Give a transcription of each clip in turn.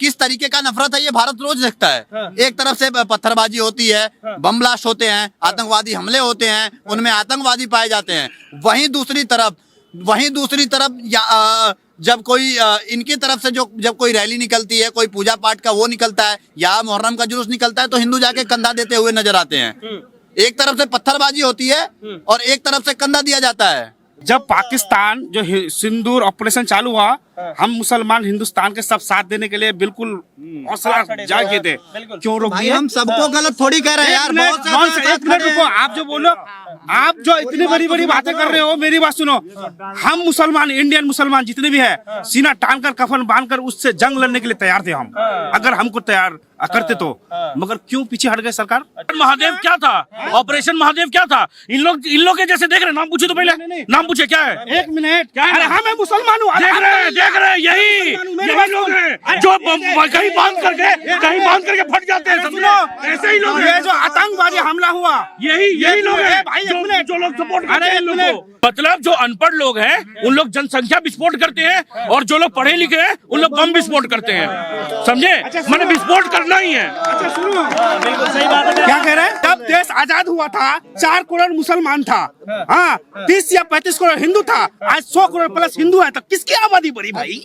किस तरीके का नफरत है ये भारत रोज देखता है। एक तरफ से पत्थरबाजी होती है, बम ब्लास्ट होते हैं, आतंकवादी हमले होते हैं, उनमें आतंकवादी पाए जाते हैं। वहीं दूसरी तरफ जब कोई इनकी तरफ से जब कोई रैली निकलती है, कोई पूजा पाठ का वो निकलता है या मुहर्रम का जुलूस निकलता है, तो हिंदू जाके कंधा देते हुए नजर आते हैं। एक तरफ से पत्थरबाजी होती है और एक तरफ से कंधा दिया जाता है। जब पाकिस्तान जो सिंदूर ऑपरेशन चालू हुआ, हम मुसलमान हिंदुस्तान के सब साथ देने के लिए बिल्कुल हौसला जागे थे। क्यों रोक दिए? हम सबको गलत थोड़ी कह रहे हैं यार। एक मिनट रुको, आप जो बोलो, आप जो इतनी बड़ी बड़ी बातें कर रहे हो, मेरी बात सुनो। हम मुसलमान, इंडियन मुसलमान जितने भी है, सीना टांग कर कफन बांध कर उससे जंग लड़ने के लिए तैयार थे हम, अगर हमको तैयार करते तो। मगर क्यों पीछे हट गए सरकार? महादेव क्या था? ऑपरेशन महादेव क्या था? इन लोग के जैसे देख रहे, नाम पूछे तो पहले नाम पूछे क्या है? एक मिनट, क्या है? अरे हाँ मैं मुसलमान हूँ। देख रहे यही लोग हैं जो कहीं बांध करके फट जाते हैं। समझो, ऐसे ही लोग हैं। जो आतंकवादी हमला हुआ, यही लोग हैं भाई, जो लोग सपोर्ट करते हैं इन लोगों को। मतलब जो अनपढ़ लोग हैं उन लोग जनसंख्या विस्फोट करते हैं, और जो लोग पढ़े लिखे हैं उन लोग बम विस्फोट करते हैं। समझे? मैंने विस्फोट करना ही है। अच्छा सुनो, बिल्कुल सही बात है। क्या कह रहे हैं? जब देश आजाद हुआ था 4 करोड़ मुसलमान था, हाँ 30 या 35 करोड़ हिंदू था। आज 100 करोड़ प्लस हिंदू है, तो किसकी आबादी बढ़ी भाई?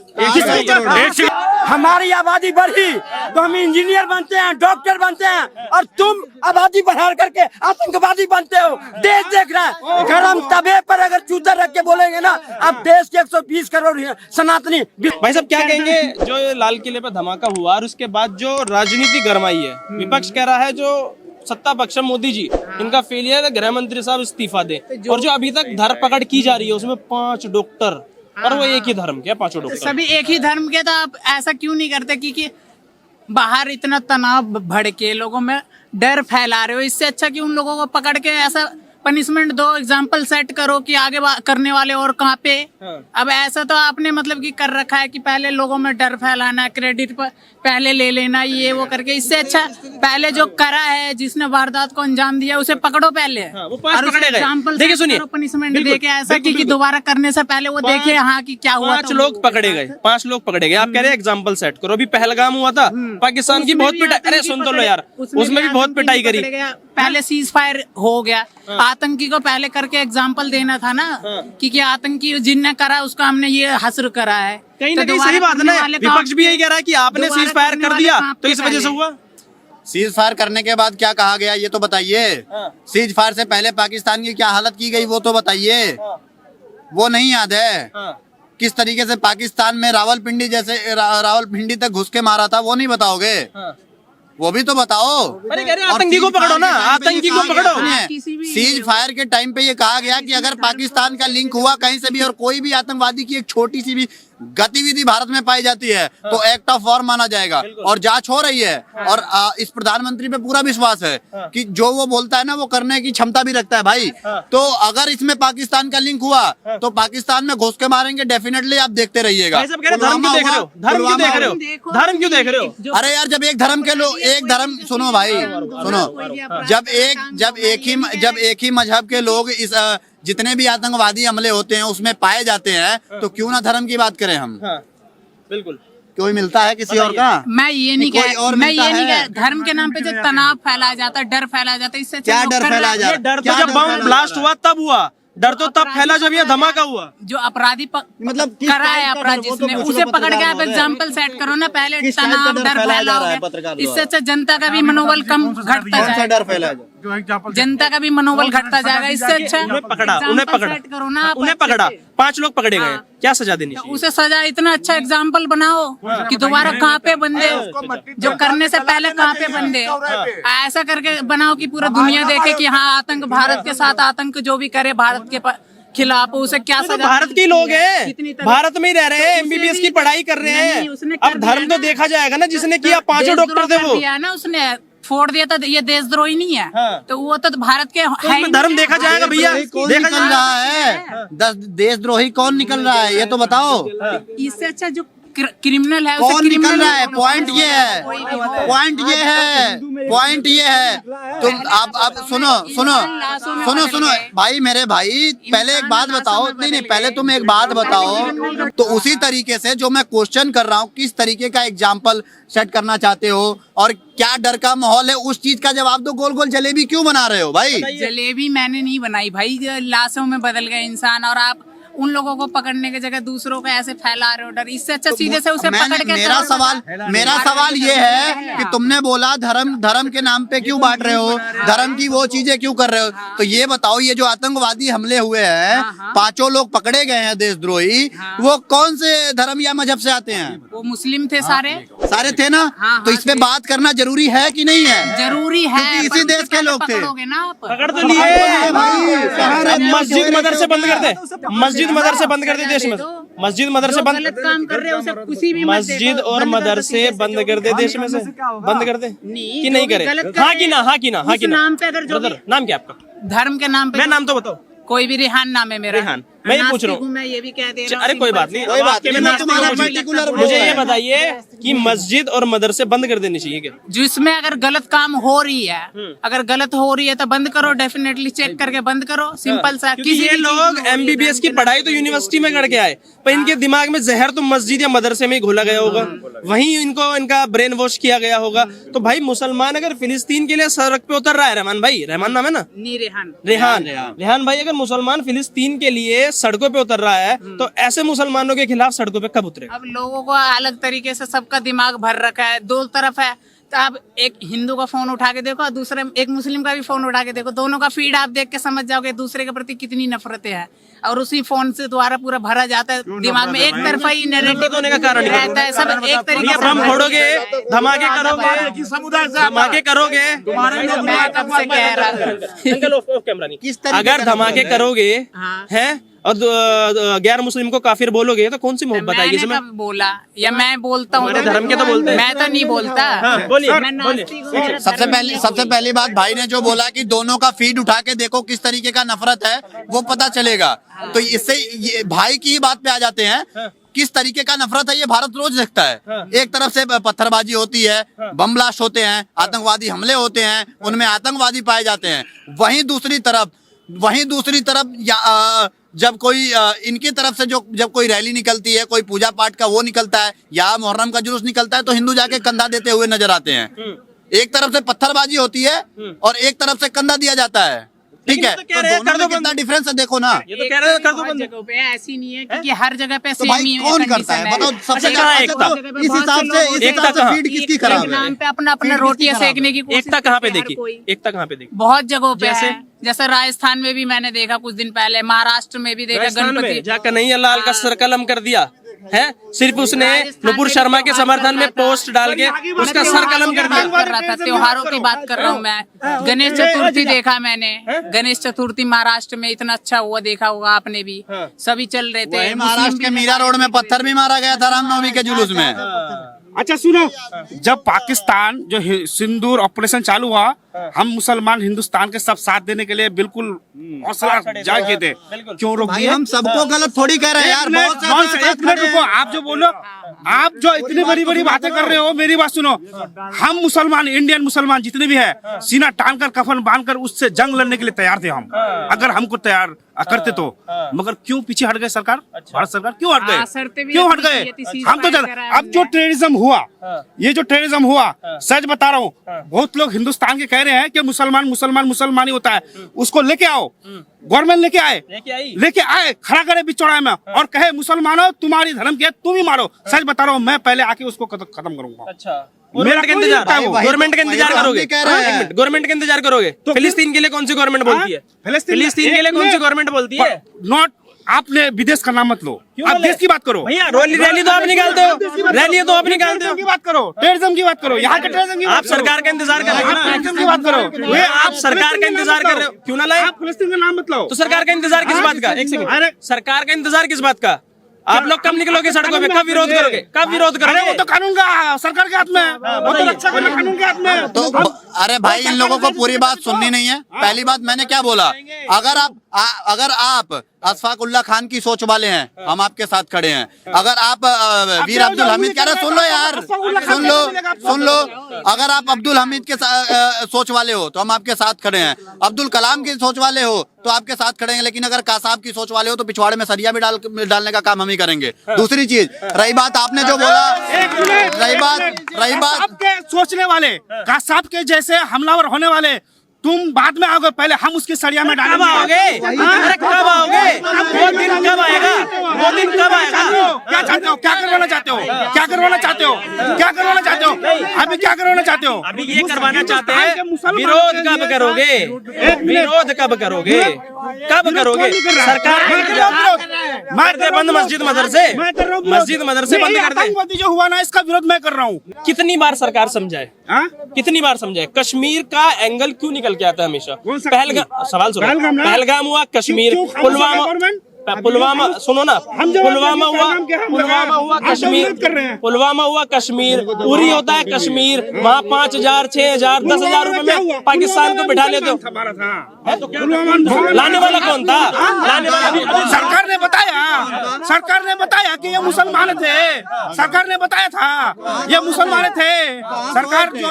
हमारी आबादी बढ़ी तो हम इंजीनियर बनते हैं, डॉक्टर बनते हैं, और तुम आबादी बढ़ा करके आतंकवादी बनते हो। देश देख रहा है, गरम तवे पर अगर जूता रख के बोलेंगे ना, अब देश के 120 करोड़ सनातनी। भाई साहब क्या कहेंगे जो लाल किले पर धमाका हुआ और उसके बाद जो राजनीति गरमाई है? विपक्ष कह रहा है जो सत्ता पक्ष मोदी जी, इनका फेलियर है, गृह मंत्री साहब इस्तीफा दे। और जो अभी तक धरपकड़ की जा रही है उसमें 5 डॉक्टर, और वो एक ही धर्म के 5 डॉक्टर, सभी एक ही धर्म के। तो आप ऐसा क्यों नहीं करते कि बाहर इतना तनाव भड़के लोगों में डर फैला रहे हो? इससे अच्छा कि उन लोगों को पकड़ के ऐसा पनिशमेंट दो, एग्जाम्पल सेट करो कि आगे करने वाले और कहाँ पे। अब ऐसा तो आपने मतलब कि कर रखा है कि पहले लोगों में डर फैलाना, क्रेडिट पर पहले ले लेना, ये वो करके। इससे अच्छा पहले जो करा है, जिसने वारदात को अंजाम दिया, उसे पकड़ो पहले, और एग्जाम्पल पनिशमेंट दे के, ऐसा कि दोबारा करने से पहले वो देखे हाँ कि क्या हुआ। 5 लोग पकड़े गए, 5 लोग पकड़े गए। आप कह रहे हैं एग्जाम्पल सेट करो। अभी पहलगाम हुआ था, पाकिस्तान की बहुत पिटाई, अरे सुन तो लो यार, उसमें भी बहुत पिटाई करी। पहले सीज फायर हो गया, आतंकी को पहले करके एग्जाम्पल देना था ना, कि क्या आतंकी जिनने करा उसका हमने ये हस्र करा है। कहीं ना कहीं सही बात है ना, विपक्ष भी यही कह रहा है कि आपने सीज फायर कर दिया तो इस वजह से हुआ। सीज फायर करने के बाद क्या कहा गया ये तो बताइए। सीज फायर से पहले पाकिस्तान की क्या हालत की गई वो तो बताइए। वो नहीं याद है? किस तरीके से पाकिस्तान में रावलपिंडी तक घुस के मारा था, वो नहीं बताओगे? वो भी तो बताओ। अरे कह रहे आतंकी को पकड़ो ना, आतंकी को पकड़ो। सीज फायर के टाइम पे ये कहा गया कि अगर पाकिस्तान का लिंक हुआ कहीं से भी और कोई भी आतंकवादी की एक छोटी सी भी गतिविधि भारत में पाई जाती है तो एक्ट ऑफ वॉर माना जाएगा। और जांच हो रही है, और इस प्रधानमंत्री पे पूरा विश्वास है कि जो वो बोलता है ना वो करने की क्षमता भी रखता है भाई। तो अगर इसमें पाकिस्तान का लिंक हुआ तो पाकिस्तान में घुस के मारेंगे डेफिनेटली, आप देखते रहिएगा। धर्म क्यों देख रहे हो? धर्म क्यों देख रहे हो? अरे यार, जब एक धर्म के लोग, एक धर्म, सुनो भाई सुनो, जब एक ही मजहब के लोग इस जितने भी आतंकवादी हमले होते हैं उसमें पाए जाते हैं, तो क्यों ना धर्म की बात करें हम। बिल्कुल। कोई मिलता है किसी और का? मैं ये नहीं कह, धर्म के नाम पे जो तनाव फैलाया जाता है, डर फैलाया जाता है, इससे क्या डर फैलाया जाता है? डर तो जब बम ब्लास्ट हुआ तब हुआ, डर तो तब फैला जब ये धमाका हुआ। जो अपराधी मतलब करा है अपराध जिसने, उसे पकड़ के आप एग्जाम्पल सेट करो ना। पहले तनाव डर फैलाओगे, इससे अच्छा जनता का भी मनोबल कम घटता जाएगा। डर फैलाया जनता का भी मनोबल घटता जाएगा। इससे अच्छा उन्हें पकड़ा 5 लोग पकड़े गए, क्या सजा देनी चाहिए? उसे सजा इतना अच्छा एग्जाम्पल बनाओ कि दोबारा कहाँ पे बंदे, जो करने से पहले कहाँ पे बंदे, ऐसा करके बनाओ कि पूरा दुनिया देखे कि हाँ आतंक, भारत के साथ आतंक जो भी करे भारत के खिलाफ, उसे क्या सजा। तो भारत के लोग हैं, भारत में ही रह रहे हैं, MBBS की पढ़ाई कर रहे हैं। अब धर्म तो देखा जाएगा ना, जिसने किया 5 डॉक्टर थे वो ना, उसने फोड़ दिया था, ये देशद्रोही नहीं है। तो वो तो भारत के है, धर्म देखा जाएगा भैया। देखा जा रहा है 10 देशद्रोही कौन निकल रहा है ये तो बताओ। इससे अच्छा जो क्रिमिनल है उसे कौन निकल criminal रहा है? बोलो। पॉइंट ये है, कोई भी हो। पॉइंट ये है, पॉइंट ये है। तुम आप सुनो सुनो सुनो सुनो भाई, मेरे भाई, पहले एक बात बताओ। नहीं नहीं, पहले तुम एक बात बताओ। तो उसी तरीके से जो मैं क्वेश्चन कर रहा हूँ, किस तरीके का एग्जाम्पल सेट करना चाहते हो और क्या डर का माहौल है, उस चीज का जवाब दो। गोल गोल जलेबी क्यों बना रहे हो भाई? जलेबी मैंने नहीं बनाई भाई, लाशों में बदल गए इंसान और आप उन लोगों को पकड़ने की जगह दूसरों को ऐसे फैला रहे हो डर। इससे अच्छा सीधे से उसे पकड़ के मेरा सवाल ये है कि तुमने बोला धर्म के नाम पे क्यों बांट रहे हो, धर्म की वो चीजें क्यों कर रहे हो? तो ये बताओ, ये जो आतंकवादी हमले हुए हैं, 5 लोग पकड़े गए हैं देशद्रोही, वो कौन से धर्म या मजहब से आते हैं? वो मुस्लिम थे सारे थे ना? तो इस पे बात करना जरूरी है कि नहीं है? जरूरी है, क्योंकि इसी देश के लोग थे। पकड़ोगे ना आप। पकड़ तो लिए। मस्जिद मदरसे बंद कर दे, मस्जिद मदरसे बंद कर दे देश में, मस्जिद मदरसे बंद, गलत काम कर रहे हो उसे किसी भी मत मस्जिद देखो, और बंद कर दो मदरसे किसी बंद कर दे देश में से, बंद कर दे कि नहीं करे? गलत कर हाँ कि ना, हाँ कि ना, हाँ उस कि ना? नाम पे अगर जो ब्रदर, नाम क्या आपका? धर्म के नाम पे मैं नाम तो बताओ। कोई भी रेहान नाम है मेरा। रेहान, मैं ये पूछ रहा हूँ। मैं ये भी कह दे रहा हूँ। अरे कोई बात नहीं, कोई बात नहीं, मैं तुम्हारा नास्तिक हूँ। particular मुझे वो ये है। बताइए कि मस्जिद और मदरसे बंद कर देनी चाहिए क्या? जिसमें अगर गलत काम हो रही है, अगर गलत हो रही है तो बंद करो, डेफिनेटली चेक करके बंद करो, सिंपल सा। क्योंकि ये लोग MBBS की पढ़ाई तो यूनिवर्सिटी में करके आए, पर इनके दिमाग में जहर तो मस्जिद या मदरसे में ही घोला गया होगा, वहीं इनको इनका ब्रेन वॉश किया गया होगा। तो भाई मुसलमान अगर फिलिस्तीन के लिए सड़क पे उतर रहा है, रहमान भाई, रहमान नाम है ना, नहीं रेहान रेहान भाई, अगर मुसलमान फिलिस्तीन के लिए सड़कों पे उतर रहा है तो ऐसे मुसलमानों के खिलाफ सड़कों पे कब उतरेगा? अब लोगों को अलग तरीके से सबका दिमाग भर रखा है, दो तरफ है। तो आप एक हिंदू का फोन उठा के देखो, दूसरे एक मुस्लिम का भी फोन उठा के देखो, दोनों का फीड आप देख के समझ जाओगे दूसरे के प्रति कितनी नफरतें हैं। और उसी फोन से द्वारा पूरा भरा जाता है दिमाग में, एक तरफा ही नैरेटिव होने का कारण रहता है, सब एक तरीके से। हम फोड़ोगे, धमाके करोगे, धमाके करोगे, मैं कब से कह रहा हूँ। अंकल ऑफ कैमरा नहीं, किस तरीके अगर का धमाके करोगे हैं और गैर मुस्लिम को काफिर बोलोगे तो कौन सी मोहब्बत आएगी मैंने इसमें? कब बोला या मैं बोलता हूँ? हमारे धर्म के तो बोलते हैं। मैं तो नहीं बोलता। बोलिए, मैं नास्तिक हूँ, मेरा सबसे पहली बात भाई ने जो बोला कि दोनों का फीड उठा के देखो किस तरीके का नफरत है, वो पता चलेगा। तो इससे ये भाई की ही बात पे आ जाते हैं, किस तरीके का नफरत है ये भारत रोज देखता है। एक तरफ से पत्थरबाजी होती है, बम ब्लास्ट होते हैं, आतंकवादी हमले होते हैं, उनमें आतंकवादी पाए जाते हैं। वहीं दूसरी तरफ जब कोई इनकी तरफ से जब कोई रैली निकलती है, कोई पूजा पाठ का वो निकलता है या मुहर्रम का जुलूस निकलता है, तो हिंदू जाके कंधा देते हुए नजर आते हैं। एक तरफ से पत्थरबाजी होती है और एक तरफ से कंधा दिया जाता है। ठीक है, तो कह रहे हैं, दोनों में कितना डिफरेंस है देखो ना। ये तो कह रहे हैं कर दो बंद। जगहों पे ऐसी नहीं है क्योंकि हर जगह पे तो सेम भाई ही कौन करता है बताओ? सबसे अच्छा, कहाँ ज्यादा एकता? तो इस हिसाब से फीड किसकी खराब है? नाम पे अपना रोटियां सेकने की कोशिश एकता कहाँ पे करते हैं हर देखी? कोई। एकता कहाँ पे देखी? बहुत जगहों पे जैसे? है, जैसे राजस्थान में भी मैंने देखा कुछ दिन पहले, महाराष्ट्र में भी देखा, राजस्थान में गणपति जहाँ कन्हैया लाल का सर कलम कर दिया है, सिर्फ उसने राजस्थान नुपुर में शर्मा भी के बात समर्थन कर में रहा था। पोस्ट डाल के उसका सर कलम कर बात दिया। कर रहा था, त्योहारों की बात कर रहा हूँ मैं। गणेश चतुर्थी देखा मैंने, गणेश चतुर्थी महाराष्ट्र में इतना अच्छा हुआ, देखा होगा आपने भी, सभी चल रहे थे। वही महाराष्ट्र के मीरा रोड में पत्थर भी मारा गया था रामनवमी के जुलूस में। अच्छा सुनो, जब पाकिस्तान जो सिंदूर ऑपरेशन चालू हुआ, हम मुसलमान हिंदुस्तान के सब साथ देने के लिए बिल्कुल हौसला जागे थे। क्यों रोक भाई दिए? हम सबको गलत थोड़ी कह रहे हैं यार, बहुत से लोग साथ एक मिनट खड़े रुको, हैं। आप जो बोलो, आप जो इतनी बड़ी बड़ी बातें कर रहे हो, मेरी बात सुनो। हम मुसलमान, इंडियन मुसलमान जितने भी है, सीना टान कर कफन बांध कर उससे जंग लड़ने के लिए तैयार थे हम, अगर हमको तैयार करते तो। मगर क्यों पीछे हट गए सरकार? भारत सरकार क्यों हट गए? क्यों हट गए? हम तो अब जो टेररिज्म हुआ, ये जो टेररिज्म हुआ, सच बता रहा हूँ, बहुत लोग हिंदुस्तान के कह रहे हैं कि मुसलमान ही होता है, उसको लेके आओ। गवर्नमेंट लेके आए खड़ा करे बीच चौराहे में और कहे मुसलमानों तुम्हारी धर्म की है, तुम ही मारो। सच बता रहा हूँ, मैं पहले आके उसको खत्म करूंगा। अच्छा, मेरा गवर्नमेंट का कोई इंतजार, नहीं होता है। गवर्नमेंट का इंतजार वही हम करोगे? भी कह रहे हैं। गवर्नमेंट का इंतजार करोगे? तो फिलिस्तीन के लिए कौन सी गवर्नमेंट बोलती है? फिलिस्तीन के लिए कौन सी गवर्नमेंट बोलती है? नॉट, आपने विदेश का नाम मत लो, आप देश की बात करो। भैया रैली तो आप निकालते हो, रैली तो आप निकालते हो। की बात करो, टेररिज्म की बात करो, यहाँ के टेररिज्म की आप बात करो। सरकार का इंतजार कर रहे हो ना? टेररिज्म की बात करो। ये आप सरकार का इंतजार कर रहे हो, क्यों ना लाए? आप फिलिस्तीन का नाम मत लो। तो सरकार का इंतजार किस बात का? एक सेकंड, सरकार का इंतजार किस बात का? आप लोग कब निकलोगे सड़कों पे? कब विरोध करोगे? कब विरोध अरे वो करोगे? तो कानून का, सरकार के हाथ में है, वो तो रक्षा करना कानून के हाथ में है। तो अरे भाई इन लोगों को पूरी बात सुननी नहीं है। पहली बात मैंने क्या बोला, अगर आप अशफाकुल्ला खान की सोच वाले हैं, हम आपके साथ खड़े हैं। अगर आप वीर अब्दुल हमीद, कह रहे सुन लो यार, सुन लो। अगर आप अब्दुल हमीद के सोच वाले हो तो हम आपके साथ खड़े हैं। अब्दुल कलाम की सोच वाले हो तो आपके साथ खड़े हैं। लेकिन अगर कासाब की सोच वाले हो तो पिछवाड़े में सरिया भी डालने का काम हम ही करेंगे। दूसरी चीज, रही बात आपने जो बोला, रही बात आपके सोचने वाले, कासाब के जैसे हमलावर होने वाले तुम बाद में आओगे, पहले हम उसकी सरिया में डालेंगे। कब आओगे? अरे कब आओगे? वो दिन कब आएगा? वो दिन कब आएगा? क्या चाहते हो? क्या करवाना चाहते हो? क्या करवाना चाहते हो? क्या करवाना चाहते हो? अभी क्या करवाना चाहते हो? अभी ये करवाना चाहते हैं। विरोध कब करोगे? विरोध कब करोगे? कब करोगे? सरकार मार दे बंद मस्जिद मदरसे, मस्जिद मदरसे बंद कर दे। आतंकवादी जो हुआ ना, इसका विरोध मैं कर रहा हूँ। कितनी बार सरकार समझाए, कितनी बार समझाए? कश्मीर का एंगल क्यों निकल के आता है हमेशा? पहलगाम, सवाल सुनो, पहलगाम हुआ कश्मीर, पुलवामा सुनो ना, पुलवामा हुआ कश्मीर, पुलवामा हुआ कश्मीर, उरी होता है कश्मीर। वहाँ 5,000, 6,000, 10,000 रुपए में पाकिस्तान को बिठा लेते हो। लाने वाला कौन था? लाने वाला सरकार ने बताया कि ये मुसलमान थे। सरकार ने बताया था ये मुसलमान थे। सरकार जो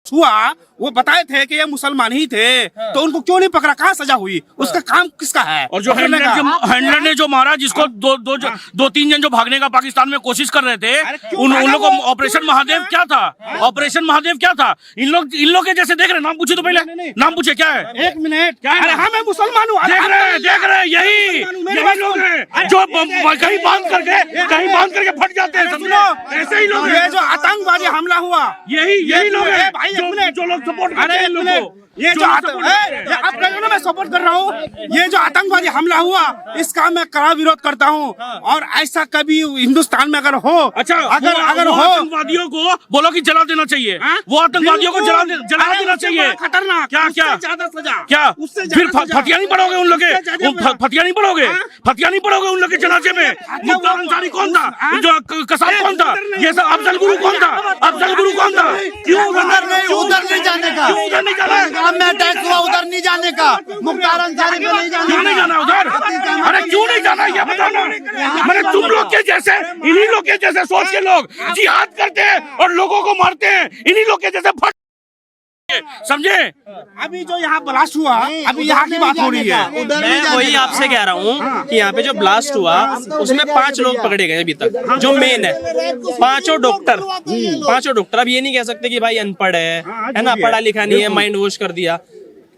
हुआ वो बताए थे कि ये मुसलमान ही थे, तो उनको क्यों नहीं पकड़ा? कहाँ सजा हुई? उसका काम किसका है? और जो हैंडलर ने जो मारा, जिसको दो तीन जन जो भागने का पाकिस्तान में कोशिश कर रहे थे, उन लोगों को ऑपरेशन महादेव क्या था? ऑपरेशन महादेव क्या था? इन लोग के जैसे देख रहे, नाम पूछे तो पहले नाम पूछे क्या है? एक मिनट, क्या है? हाँ मैं मुसलमान हूँ। देख रहे यही लोग हैं जो कहीं बांध करके फट जाते हैं। ऐसे ही लोग, ये जो आतंकवादी हमला हुआ, यही लोग हैं भाई जो लोग सपोर्ट करते अरे हैं लोगों को। ये जो आप कह रहे हो ना मैं सपोर्ट कर रहा हूँ, ये जो आतंकवादी हमला हुआ इसका मैं कड़ा विरोध करता हूँ। और ऐसा कभी हिंदुस्तान में अगर हो, अच्छा अगर हो, आतंकवादियों को बोलो कि जला देना चाहिए। वो आतंकवादियों को जला देना चाहिए। खतरनाक, क्या ज्यादा सजा, क्या फिर फतिया नहीं पड़ोगे उन लोग के? फतिया नहीं पड़ोगे उन लोग के जनाजे में? मुख्तार अंसारी कौन था? जो कसाब कौन था? ये सब अफजल गुरु कौन था? क्यों उधर नहीं जाने का? उधर नहीं जाना? में अटैक हुआ, उधर नहीं जाने का। मुख्तार अंसारी पे नहीं जाना। क्यों नहीं जाना उधर? अरे क्यों नहीं जाना ये बताना। मैंने तुम लोग के जैसे, इन्हीं लोग के जैसे सोच के लोग जिहाद करते हैं और लोगों को मारते हैं। इन्हीं लोग के जैसे फट, समझे? अभी जो यहाँ ब्लास्ट हुआ, अभी यहाँ की बात हो रही है। मैं वही आपसे कह रहा हूँ कि यहाँ पे जो ब्लास्ट हुआ उसमें 5 लोग पकड़े गए अभी तक, जो मेन है। पांचों डॉक्टर। अब ये नहीं कह सकते कि भाई अनपढ़ है ना, पढ़ा लिखा नहीं है, माइंड वॉश कर दिया।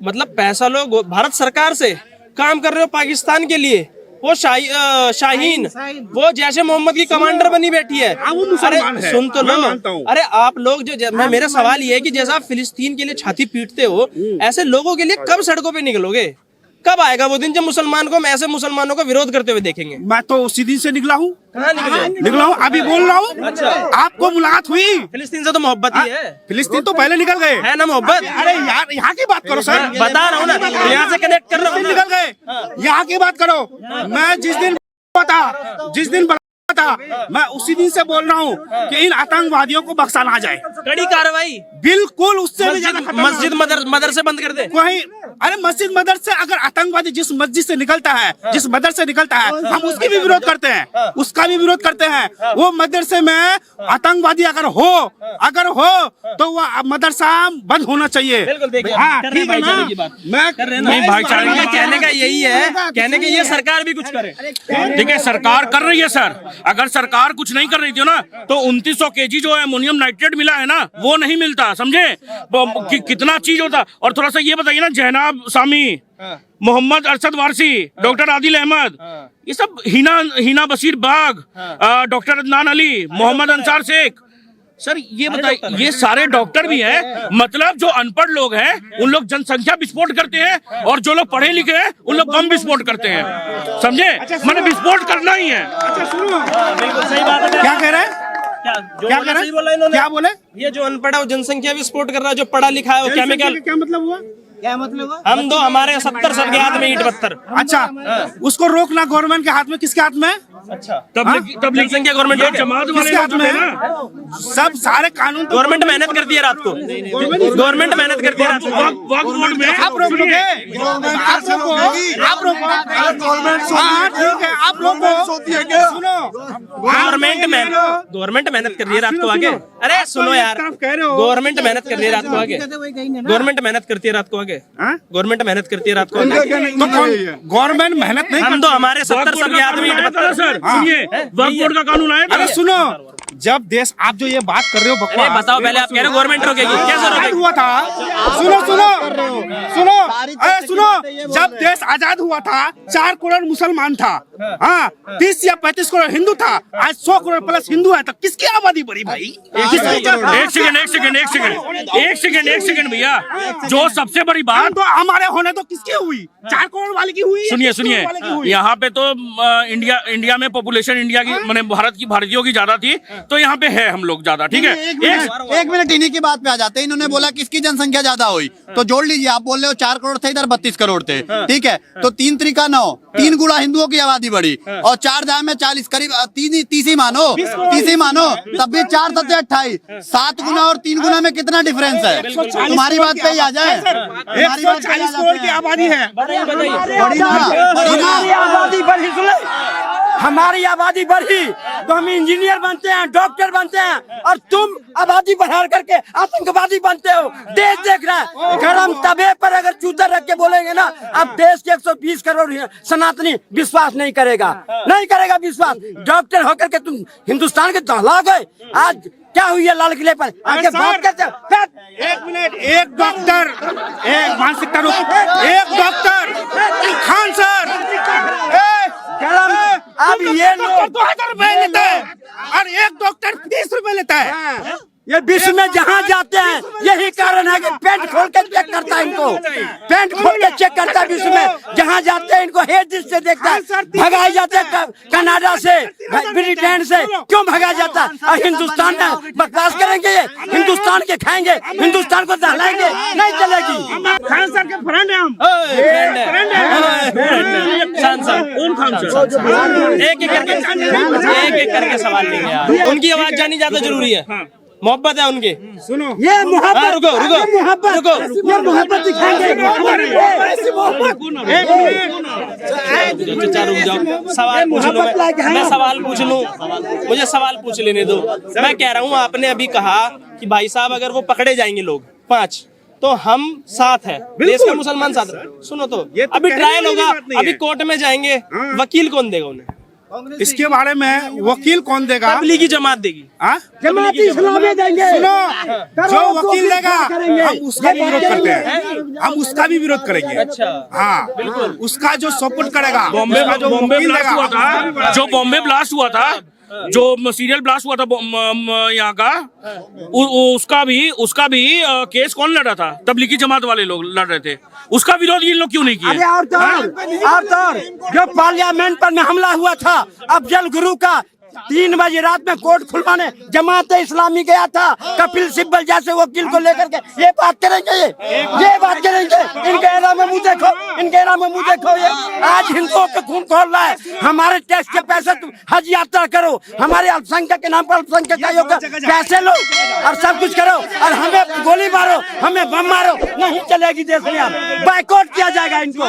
मतलब पैसा लोग भारत सरकार से काम कर रहे हो पाकिस्तान के लिए। वो शाहीन वो जैसे मोहम्मद की कमांडर बनी बैठी है। अरे सुन तो लो, अरे आप लोग जो मेरा सवाल ये है कि जैसा आप फिलिस्तीन के लिए छाती पीटते हो, ऐसे लोगों के लिए कब सड़कों पे निकलोगे? कब आएगा वो दिन जब ऐसे मुसलमानों का विरोध करते हुए देखेंगे? मैं तो उसी दिन से निकला हूँ। कहाँ निकला हूँ, अभी बोल रहा हूँ। अच्छा, आपको मुलाकात हुई? फिलिस्तीन से तो मोहब्बत ही है। फिलिस्तीन तो पहले निकल गए, है ना मोहब्बत? अरे यार यहाँ की बात करो सर, बता रहा हूँ ना, यहाँ से कनेक्ट कर रहा हूँ। निकल गए, यहाँ की बात करो। मैं जिस दिन था, मैं उसी दिन से बोल रहा हूँ कि इन आतंकवादियों को बख्शा ना जाए। कड़ी कार्रवाई, बिल्कुल उससे भी ज्यादा मस्जिद मदरसे बंद कर दे। वही, अरे मस्जिद मदरसे, अगर आतंकवादी जिस मस्जिद से निकलता है, जिस मदरसे से निकलता है, हम उसकी भी विरोध करते हैं, उसका भी विरोध करते हैं। वो मदरसे में आतंकवादी अगर हो तो वो मदरसा बंद होना चाहिए। बिल्कुल, देखिए ठीक है ना? मैं भाईचारे का कहने का यही है, कहने का ये सरकार भी कुछ करे। देखिए सरकार कर रही है सर। अगर सरकार कुछ नहीं कर रही थी ना तो 2900 kg जो अमोनियम नाइट्रेट मिला है ना, वो नहीं मिलता, समझे? कितना चीज होता। और थोड़ा सा ये बताइए ना, जैनाब सामी, मोहम्मद अरशद वारसी, डॉक्टर आदिल अहमद, ये सब हिना बशीर बाग, डॉक्टर अदनान अली, मोहम्मद अंसार शेख, सर ये बताइए, ये सारे डॉक्टर भी हैं। मतलब जो अनपढ़ लोग हैं उन लोग जनसंख्या विस्फोट करते हैं, और जो लोग पढ़े लिखे हैं उन लोग बम विस्फोट करते हैं, समझे? मैंने विस्फोट करना ही है। अच्छा सुनो, बिल्कुल सही बात है। क्या कह रहे हैं? क्या बोले? ये जो अनपढ़ है वो जनसंख्या विस्फोट कर रहा है, जो पढ़ा लिखा है वो केमिकल। क्या मतलब हुआ? हम दो, हमारे 70 सबके हाथ में ईंट पत्थर। अच्छा, उसको रोकना गवर्नमेंट के हाथ में, किसके हाथ में? अच्छा जनसंख्या गवर्नमेंट जमात वाले किसके हाथ लोग में हैं है? ना। सब सारे कानून तो गवर्नमेंट मेहनत करती है रात को, गवर्नमेंट मेहनत करती है रात को। वक्त बोर्ड में आप रोकोगे, आप रोको, आप रोको, हाँ ठीक है, आप रोको, सुनो, गवर्नमेंट मेहनत कर रही है रात को आगे। अरे सुनो यार, गवर्नमेंट मेहनत कर रही है रात को आगे, गवर्नमेंट मेहनत करती है रात को आगे, गवर्नमेंट मेहनत करती है रात को आगे। तो गवर्नमेंट मेहनत नहीं हम तो हमारे 70 आदमी सर सुनिए, वक्त बोर्ड का कानून आया था। अरे सुनो, जब देश आप जो ये बात कर रहे हो अरे बकवास, बताओ पहले, आप कह रहे हो गवर्नमेंट रोकेगी, कैसे आजाद रोकेगी? हुआ था, सुनो सुनो सुनो, अरे सुनो, जब देश आजाद हुआ था 4 करोड़ मुसलमान था, हाँ 30 या 35 करोड़ हिंदू था, आज 100 करोड़ प्लस हिंदू है, तो किसकी आबादी बढ़ी भाई? एक सेकंड भैया, जो सबसे बड़ी बात, तो हमारे होने तो किसकी हुई? 4 करोड़ वाले की हुई? सुनिए यहाँ पे तो इंडिया में पॉपुलेशन इंडिया की माने भारत की भारतीयों की ज्यादा थी, तो यहाँ पे है हम लोग ज्यादा, ठीक है। एक मिनट इन्हीं की बात पे आ जाते हैं। इन्होंने बोला किसकी जनसंख्या ज्यादा हुई, तो जोड़ लीजिए। आप बोल रहे हो 4 करोड़ थे, इधर 32 करोड़ थे, ठीक है, तो 3 त्रिका 9, 3 गुणा हिंदुओं की आबादी बढ़ी, और 4 जाए में 40, करीब 30 ही मानो, तब भी 4 सत्ते 28, 7 गुना और 3 गुना में कितना डिफरेंस है? तुम्हारी बात पे ही आ जाए, तुम्हारी बात पे ही आ 140 करोड़ की जाते हैं। आबादी है। बड़ी ना, बड़ी ना। हमारी आबादी बढ़ी, सुने, हमारी आबादी बढ़ी तो हम इंजीनियर बनते हैं, डॉक्टर बनते हैं, और तुम आबादी बढ़ा करके आतंकवादी बनते हो। देश देख रहा है, गरम तवे पर अगर जूता रख के बोलेंगे ना, अब देश के 120 करोड़ सनातनी विश्वास नहीं करेगा, नहीं करेगा विश्वास। डॉक्टर होकर के तुम हिंदुस्तान के दहला गए। आज क्या हुई है लाल किले पर आके बात करते? एक मिनट, एक डॉक्टर, एक मानसिकता रूप, एक डॉक्टर खान सर, अब ये लोग 2000 रुपए लेता है और एक डॉक्टर 30 रुपए लेता है। ये विश्व में जहाँ जाते हैं यही कारण है कि पेंट खोल के चेक करता है इनको, पेंट खोल के चेक करता है विश्व में। जहाँ जाते हैं इनको हेट दृष्टि से देखता है। भगाए जाते हैं कनाडा से, ब्रिटेन से, क्यों भगाया जाता है? और हिंदुस्तान में बकवास करेंगे, ये हिंदुस्तान के खाएंगे, हिंदुस्तान को दहलाएंगे, नहीं चलेगी। खान सर के फ्रेंड है हम, एक करके सवाल लेंगे यार, उनकी आवाज जानी ज्यादा जरूरी है, मोहब्बत है उनकी। सुनो, ये मोहब्बत, रुको ये मोहब्बत दिखाएंगे। चाचा रुक जाओ, सवाल पूछ लूं मैं सवाल पूछ लूं, मुझे सवाल पूछ लेने दो। मैं कह रहा हूँ, आपने अभी कहा कि भाई साहब अगर वो पकड़े जाएंगे लोग 5, तो हम साथ हैं, देश का मुसलमान साथ है। सुनो तो अभी ट्रायल होगा, अभी कोर्ट में जाएंगे, वकील कौन देगा उन्हें? इसके बारे में वकील कौन देगा? तबलीगी जमात देगी, जमाती इस्लामी देंगे। सुनो, जो वकील देगा हम उसका भी विरोध करते हैं, हम उसका भी विरोध करेंगे। अच्छा, हाँ, उसका जो सपोर्ट करेगा, बॉम्बे उसका जो बॉम्बे वकील ब्लास्ट देगा, हुआ था, जो बॉम्बे ब्लास्ट हुआ था, जो सीरियल ब्लास्ट हुआ था यहाँ का, उसका भी केस कौन लड़ रहा था? तबलीगी जमात वाले लोग लड़ रहे थे, उसका विरोध ये लोग क्यों नहीं किए? और जो पार्लियामेंट पर में हमला हुआ था अफजल गुरु का, 3 बजे रात में कोर्ट खुलवाने जमात इस्लामी गया था, कपिल सिब्बल जैसे वकील को लेकर के ये बात करेंगे, ये बात करेंगे। इनके एरा में मुंह देखो, इनके एरा में मुंह देखो। ये आज हिंदुओं के खून खोल रहा है। हमारे टैक्स के पैसे तुम हज यात्रा करो, हमारे अल्पसंख्यक के नाम पर अल्पसंख्यक आयोग का पैसे लो और सब कुछ करो, और हमें गोली मारो, हमें बम मारो, नहीं चलेगी देश में। अब बाइकआउट किया जाएगा इनको।